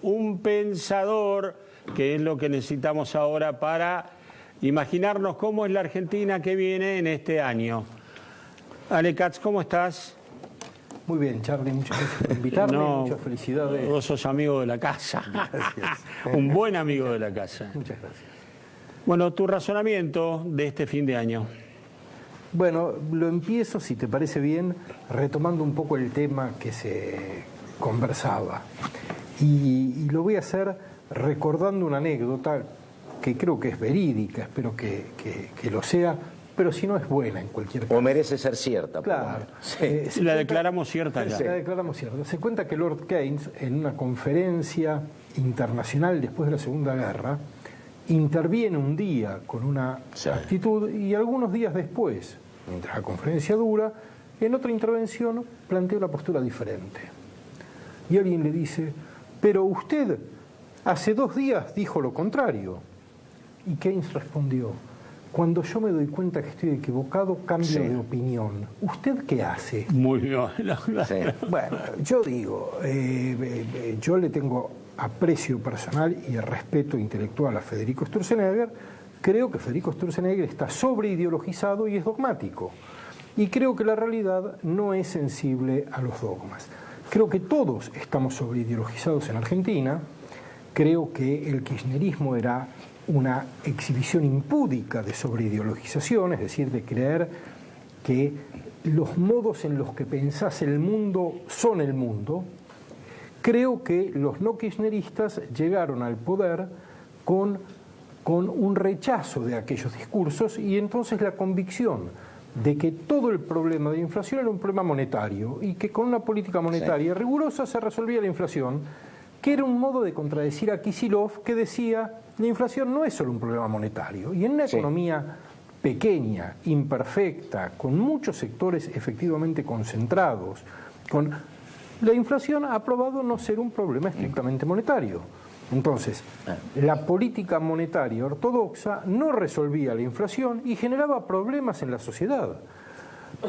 Un pensador, que es lo que necesitamos ahora para imaginarnos cómo es la Argentina que viene en este año. Ale Katz, ¿cómo estás? Muy bien, Charlie, muchas gracias por invitarme, muchas felicidades. Vos sos amigo de la casa. Gracias. Un buen amigo de la casa. Muchas gracias. Bueno, tu razonamiento de este fin de año. Bueno, lo empiezo, si te parece bien, retomando un poco el tema que se conversaba. Y lo voy a hacer recordando una anécdota que creo que es verídica, espero que lo sea, pero si no es buena en cualquier caso. O merece ser cierta. Claro. La declaramos cierta ya. La declaramos cierta. Se cuenta que Lord Keynes, en una conferencia internacional después de la Segunda Guerra, interviene un día con una actitud y algunos días después, mientras la conferencia dura, en otra intervención plantea una postura diferente. Y alguien le dice, pero usted hace 2 días dijo lo contrario. Y Keynes respondió, cuando yo me doy cuenta que estoy equivocado, cambio de opinión. ¿Usted qué hace? Muy bien. Bueno, yo digo, yo le tengo aprecio personal y respeto intelectual a Federico Sturzenegger. Creo que Federico Sturzenegger está sobreideologizado y es dogmático. Y creo que la realidad no es sensible a los dogmas. Creo que todos estamos sobreideologizados en Argentina. Creo que el kirchnerismo era una exhibición impúdica de sobreideologización, es decir, de creer que los modos en los que pensás el mundo son el mundo. Creo que los no kirchneristas llegaron al poder con un rechazo de aquellos discursos y entonces la convicción de que todo el problema de la inflación era un problema monetario y que con una política monetaria rigurosa se resolvía la inflación, que era un modo de contradecir a Kicillof, que decía la inflación no es solo un problema monetario. Y en una economía pequeña, imperfecta, con muchos sectores efectivamente concentrados, la inflación ha probado no ser un problema estrictamente monetario. Entonces, la política monetaria ortodoxa no resolvía la inflación y generaba problemas en la sociedad.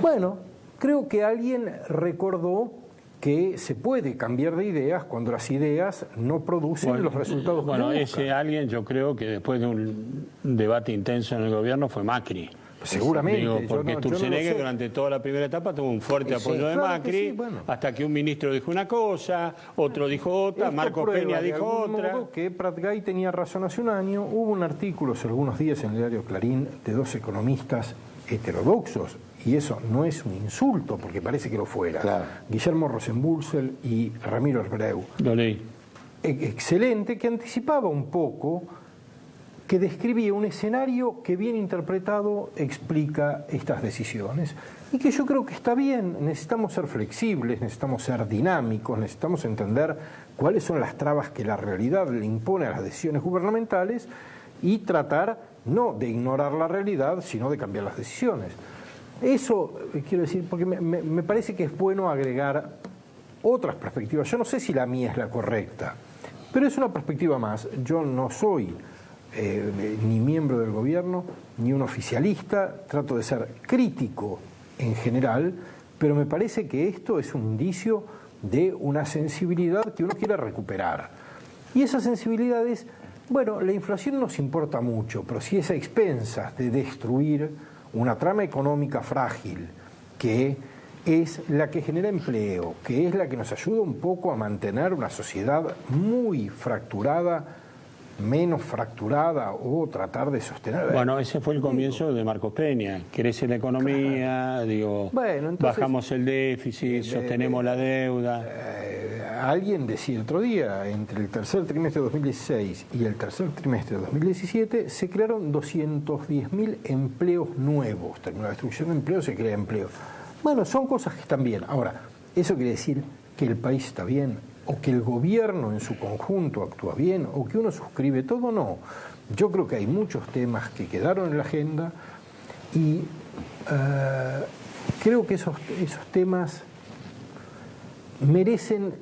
Bueno, creo que alguien recordó que se puede cambiar de ideas cuando las ideas no producen los resultados que Bueno, buscan. ese alguien yo creo que después de un debate intenso en el gobierno fue Macri. Seguramente. Digo, porque Sturzenegger no durante toda la primera etapa tuvo un fuerte apoyo de Macri, hasta que un ministro dijo una cosa, otro dijo otra, Marcos Peña dijo otra. Modo que Pratgay tenía razón hace un año. Hubo un artículo hace algunos días en el diario Clarín de 2 economistas heterodoxos, y eso no es un insulto, porque parece que lo fuera. Claro. Guillermo Rosenbulsel y Ramiro Herbreu. Lo leí. Excelente, que anticipaba un poco, que describía un escenario que bien interpretado explica estas decisiones y que yo creo que está bien. Necesitamos ser flexibles, necesitamos ser dinámicos, necesitamos entender cuáles son las trabas que la realidad le impone a las decisiones gubernamentales y tratar no de ignorar la realidad, sino de cambiar las decisiones. Eso quiero decir, porque me parece que es bueno agregar otras perspectivas. Yo no sé si la mía es la correcta, pero es una perspectiva más. Yo no soy ni miembro del gobierno, ni un oficialista, trato de ser crítico en general, pero me parece que esto es un indicio de una sensibilidad que uno quiere recuperar. Y esa sensibilidad es, bueno, la inflación nos importa mucho, pero si es a expensas de destruir una trama económica frágil, que es la que genera empleo, que es la que nos ayuda un poco a mantener una sociedad muy fracturada, menos fracturada, o tratar de sostener. Bueno, ese fue el comienzo de Marcos Peña. Crece la economía, digo, bueno, entonces, bajamos el déficit, sostenemos la deuda. Alguien decía el otro día, entre el tercer trimestre de 2016 y el tercer trimestre de 2017 se crearon 210.000 empleos nuevos. Terminó la destrucción de empleo, se crea empleo. Bueno, son cosas que están bien. Ahora, ¿eso quiere decir que el país está bien? ¿O que el gobierno en su conjunto actúa bien? ¿O que uno suscribe todo? No. Yo creo que hay muchos temas que quedaron en la agenda y creo que esos temas merecen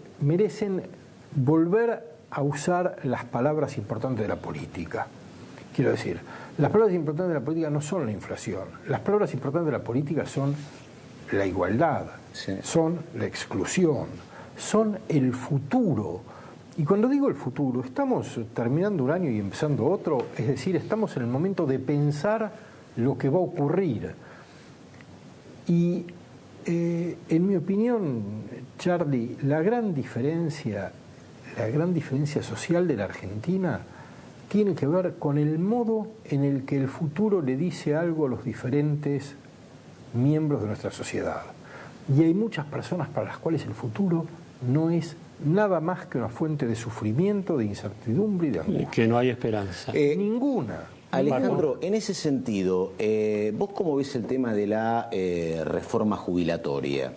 volver a usar las palabras importantes de la política. Quiero decir, las palabras importantes de la política no son la inflación. Las palabras importantes de la política son la igualdad, son la exclusión, son el futuro Y cuando digo el futuro, estamos terminando un año y empezando otro, es decir, estamos en el momento de pensar lo que va a ocurrir. Y en mi opinión, Charlie, la gran diferencia social de la Argentina tiene que ver con el modo en el que el futuro le dice algo a los diferentes miembros de nuestra sociedad. Y hay muchas personas para las cuales el futuro no es nada más que una fuente de sufrimiento, de incertidumbre y de angustia. Que no hay esperanza. Ninguna. Alejandro, en ese sentido, ¿vos cómo ves el tema de la reforma jubilatoria?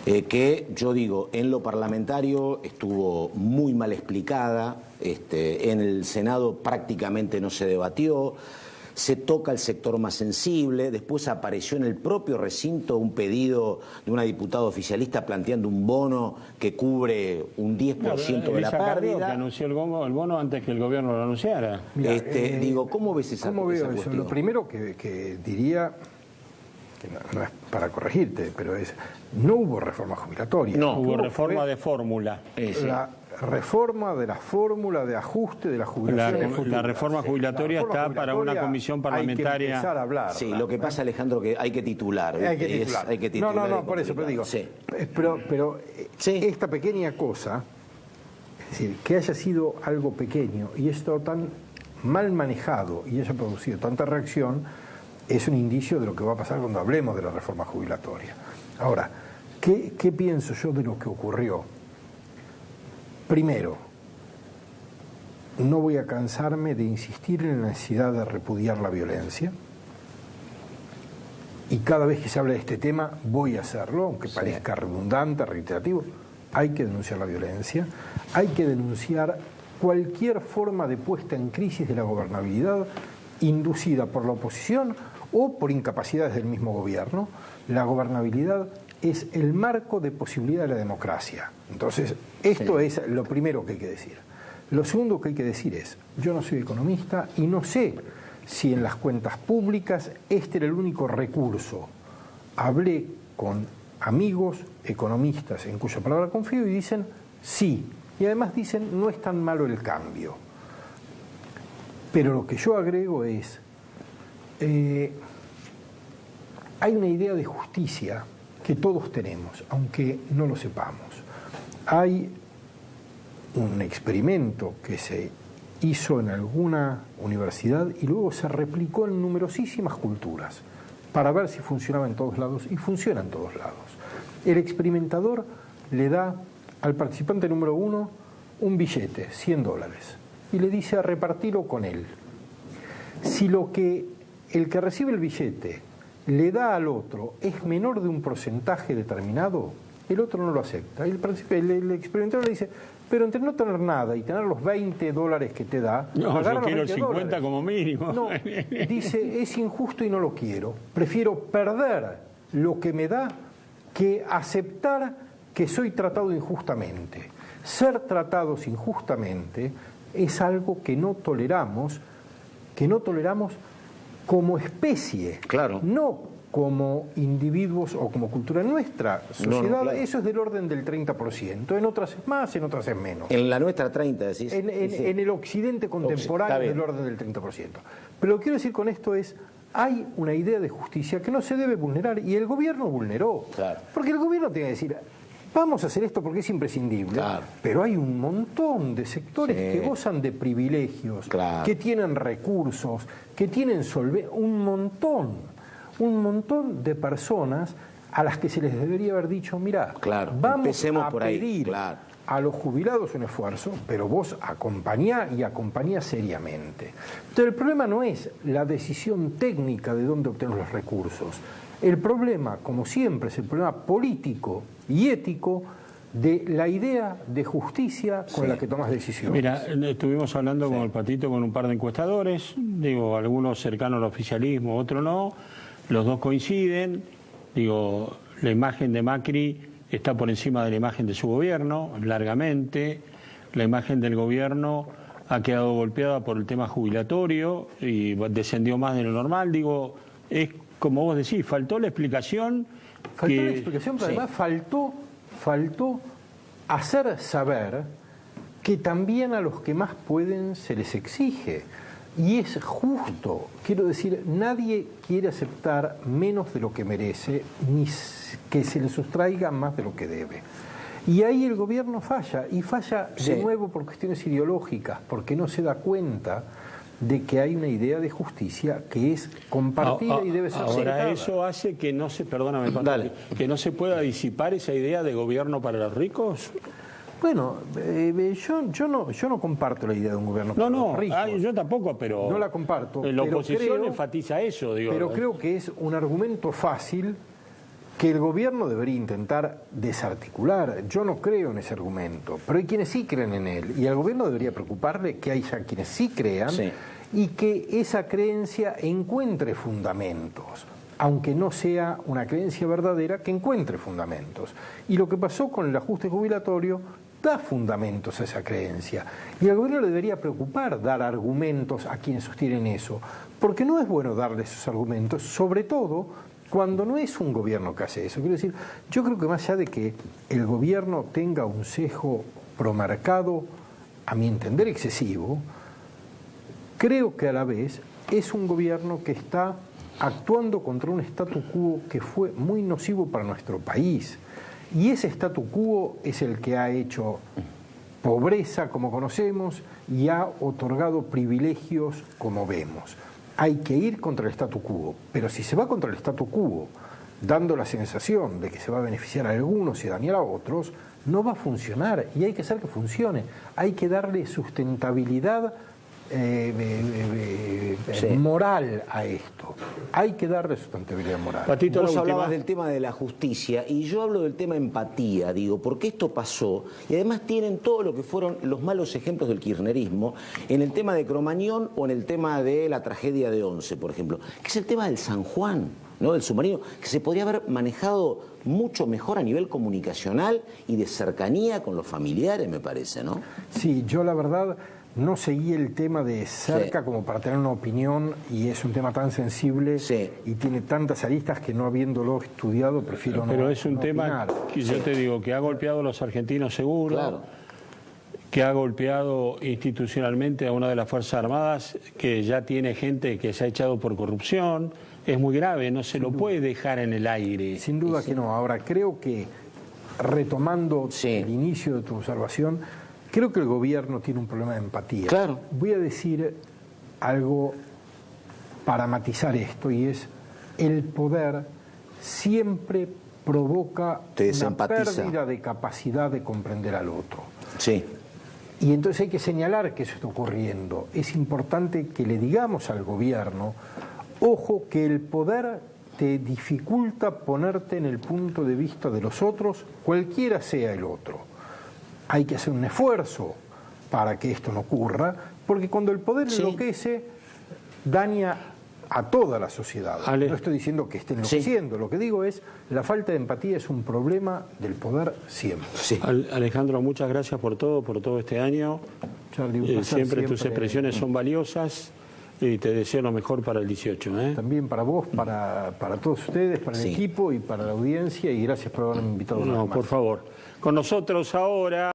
Que yo digo, en lo parlamentario estuvo muy mal explicada, en el Senado prácticamente no se debatió, se toca el sector más sensible, después apareció en el propio recinto un pedido de una diputada oficialista planteando un bono que cubre un 10% de la pérdida. Que anunció el bono antes que el gobierno lo anunciara. Mira, digo, ¿cómo ves esa cuestión? Eso? Lo primero que diría, que no es para corregirte, pero es, no hubo reforma jubilatoria. No, hubo reforma de fórmula. La reforma de la fórmula de ajuste de la jubilación. La reforma jubilatoria está para una comisión parlamentaria. Hay que empezar a hablar. Sí, lo que pasa, Alejandro, que hay que titular. Hay que titular. No, por eso, pero digo. Sí. Pero sí. Esta pequeña cosa, es decir, que haya sido algo pequeño y esto tan mal manejado y haya producido tanta reacción, es un indicio de lo que va a pasar cuando hablemos de la reforma jubilatoria. Ahora, ¿qué pienso yo de lo que ocurrió? Primero, no voy a cansarme de insistir en la necesidad de repudiar la violencia. Y cada vez que se habla de este tema voy a hacerlo, aunque parezca redundante, reiterativo. Hay que denunciar la violencia, hay que denunciar cualquier forma de puesta en crisis de la gobernabilidad inducida por la oposición o por incapacidades del mismo gobierno. La gobernabilidad es el marco de posibilidad de la democracia. Entonces, esto es lo primero que hay que decir. Lo segundo que hay que decir es, yo no soy economista y no sé si en las cuentas públicas este era el único recurso. Hablé con amigos economistas en cuya palabra confío y dicen sí. Y además dicen no es tan malo el cambio. Pero lo que yo agrego es, hay una idea de justicia que todos tenemos, aunque no lo sepamos. Hay un experimento que se hizo en alguna universidad y luego se replicó en numerosísimas culturas para ver si funcionaba en todos lados, y funciona en todos lados. El experimentador le da al participante número 1 un billete, $100, y le dice a repartirlo con él. Si el que recibe el billete le da al otro es menor de un porcentaje determinado, el otro no lo acepta. El experimentador le dice, pero entre no tener nada y tener los $20 que te da, no, yo quiero el 50 $50 como mínimo. No, dice, es injusto y no lo quiero. Prefiero perder lo que me da que aceptar que soy tratado injustamente. Ser tratados injustamente es algo que no toleramos como especie, claro, no como individuos o como cultura. En nuestra sociedad claro. Eso es del orden del 30%, en otras es más, en otras es menos. En la nuestra 30, decís. En el occidente contemporáneo es del orden del 30%. Pero lo que quiero decir con esto es, hay una idea de justicia que no se debe vulnerar y el gobierno vulneró. Claro. Porque el gobierno tiene que decir, vamos a hacer esto porque es imprescindible, claro. Pero hay un montón de sectores que gozan de privilegios, claro. Que tienen recursos, que tienen un montón de personas a las que se les debería haber dicho, mirá, claro. Vamos a por ahí. pedir claro. A los jubilados un esfuerzo, pero vos acompañá seriamente. Entonces el problema no es la decisión técnica de dónde obtener los recursos. El problema, como siempre, es el problema político y ético de la idea de justicia con la que tomas decisiones. Mira, estuvimos hablando con el Patito, con un par de encuestadores, digo, algunos cercanos al oficialismo, otros no, los dos coinciden, digo, la imagen de Macri está por encima de la imagen de su gobierno, largamente, la imagen del gobierno ha quedado golpeada por el tema jubilatorio y descendió más de lo normal, digo, es como vos decís, faltó la explicación. Pero además faltó hacer saber que también a los que más pueden se les exige. Y es justo, quiero decir, nadie quiere aceptar menos de lo que merece, ni que se le sustraiga más de lo que debe. Y ahí el gobierno falla, y falla de nuevo por cuestiones ideológicas, porque no se da cuenta de que hay una idea de justicia que es compartida y debe ser ahora aceptada. eso hace que no se, perdóname, que no se pueda disipar esa idea de gobierno para los ricos. Bueno, yo no comparto la idea de un gobierno para los ricos. Yo tampoco, pero no la comparto. La oposición enfatiza eso, digo. Pero creo que es un argumento fácil que el gobierno debería intentar desarticular. Yo no creo en ese argumento, pero hay quienes sí creen en él, y al gobierno debería preocuparle que haya quienes sí crean y que esa creencia encuentre fundamentos, aunque no sea una creencia verdadera, que encuentre fundamentos. Y lo que pasó con el ajuste jubilatorio da fundamentos a esa creencia, y al gobierno le debería preocupar dar argumentos a quienes sostienen eso, porque no es bueno darle esos argumentos, sobre todo cuando no es un gobierno que hace eso. Quiero decir, yo creo que más allá de que el gobierno tenga un sesgo promercado, a mi entender excesivo, creo que a la vez es un gobierno que está actuando contra un statu quo que fue muy nocivo para nuestro país. Y ese statu quo es el que ha hecho pobreza como conocemos y ha otorgado privilegios como vemos. Hay que ir contra el statu quo, pero si se va contra el statu quo dando la sensación de que se va a beneficiar a algunos y dañar a otros, no va a funcionar, y hay que hacer que funcione. Hay que darle sustentabilidad moral a esto. Hay que darle sustentabilidad moral. Patito, vos hablabas del tema de la justicia y yo hablo del tema empatía, digo, porque esto pasó y además tienen todo lo que fueron los malos ejemplos del kirchnerismo en el tema de Cromañón o en el tema de la tragedia de Once, por ejemplo, que es el tema del San Juan, ¿no? Del submarino, que se podría haber manejado mucho mejor a nivel comunicacional y de cercanía con los familiares, me parece, ¿no? Sí, yo la verdad no seguí el tema de cerca como para tener una opinión, y es un tema tan sensible y tiene tantas aristas que no habiéndolo estudiado prefiero no. Pero es un tema opinar. Que yo te digo que ha golpeado a los argentinos seguro, que ha golpeado institucionalmente a una de las Fuerzas Armadas, que ya tiene gente que se ha echado por corrupción. Es muy grave, no se lo puede dejar en el aire. Sin duda que no. Ahora, creo que, retomando el inicio de tu observación, creo que el gobierno tiene un problema de empatía. Claro. Voy a decir algo para matizar esto, y es: el poder siempre provoca una pérdida de capacidad de comprender al otro. Sí. Y entonces hay que señalar que eso está ocurriendo. Es importante que le digamos al gobierno: ojo, que el poder te dificulta ponerte en el punto de vista de los otros, cualquiera sea el otro. Hay que hacer un esfuerzo para que esto no ocurra, porque cuando el poder enloquece, daña a toda la sociedad. No estoy diciendo que esté enloqueciendo, lo que digo es: la falta de empatía es un problema del poder siempre. Alejandro, muchas gracias por todo este año. Charlie, siempre tus expresiones son valiosas y te deseo lo mejor para el 18. También para vos, para todos ustedes, para el equipo y para la audiencia, y gracias por haberme invitado. No, por favor. Con nosotros ahora...